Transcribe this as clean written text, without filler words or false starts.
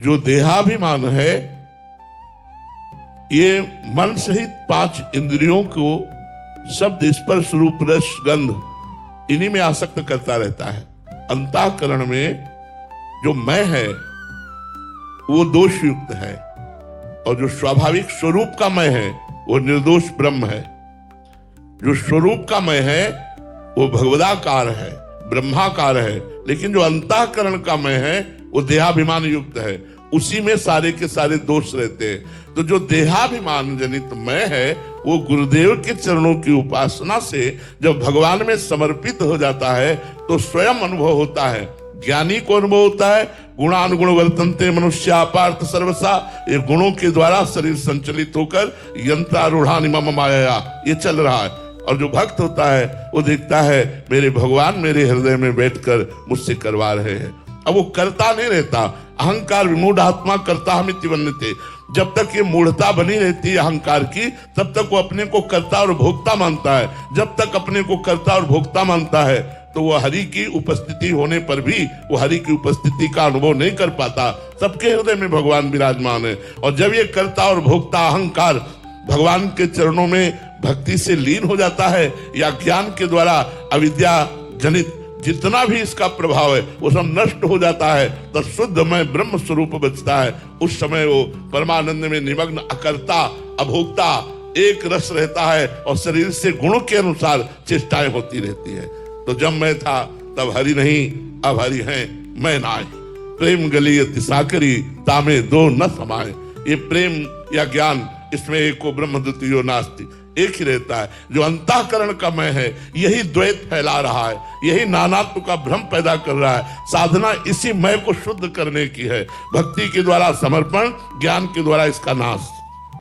जो देहाभिमान है ये मन सहित 5 इंद्रियों को शब्द स्पर्श रूप रस गंध इन्हीं में आसक्त करता रहता है। अंतःकरण में जो मैं है वो दोष युक्त है और जो स्वाभाविक स्वरूप का मैं है वो निर्दोष ब्रह्म है। जो स्वरूप का मैं है वो भगवदाकार है, ब्रह्माकार है, लेकिन जो अंतःकरण का मैं है वो देहाभिमान युक्त है। उसी में सारे के सारे दोष रहते हैं। तो जो देहाभिमान जनित मैं है वो गुरुदेव के चरणों की उपासना से जब भगवान में समर्पित हो जाता है तो स्वयं अनुभव होता है। ज्ञानी को अनुभव होता है गुणानुगुण वर्तन्ते मनुष्या पार्थ सर्वसा, ये गुणों के द्वारा शरीर संचलित होकर यंत्रारूढ़ानि मम माया ये चल रहा है। और जो भक्त होता है वो देखता है मेरे भगवान मेरे हृदय में बैठकर मुझसे करवा रहे हैं। अब वो करता नहीं रहता। अहंकार विमूढ़ आत्मा करता हमिति वन्यते। जब तक ये मूढ़ता बनी रहती है अहंकार की तब तक वो अपने को कर्ता और भोक्ता मानता है। जब तक अपने को कर्ता और भोक्ता मानता है तो वो हरि की उपस्थिति होने पर भी वो हरि की उपस्थिति का अनुभव नहीं कर पाता। सबके हृदय में भगवान विराजमान है। और जब ये कर्ता और भोक्ता अहंकार भगवान के चरणों में भक्ति से लीन हो जाता है या ज्ञान के द्वारा अविद्या जनित जितना भी इसका प्रभाव है वो सब नष्ट हो जाता है, तो शुद्ध में ब्रह्म स्वरूप बचता है। उस समय वो परमानंद में निमग्न अकर्ता अभोक्ता एक रस रहता है और शरीर से गुणों के अनुसार चेष्टाएं होती रहती है। तो जब मैं था तब हरि नहीं, अब हरि हैं मैं नाय। प्रेम गली साकरी तामे दो न समाये। ये प्रेम या ज्ञान इसमें एको ब्रह्म द्वितीयो नास्ति, एक ही रहता है। जो अंतःकरण का मैं है यही द्वैत फैला रहा है, यही नानात्व का भ्रम पैदा कर रहा है। साधना इसी मैं को शुद्ध करने की है। भक्ति के द्वारा समर्पण, ज्ञान के द्वारा इसका नाश।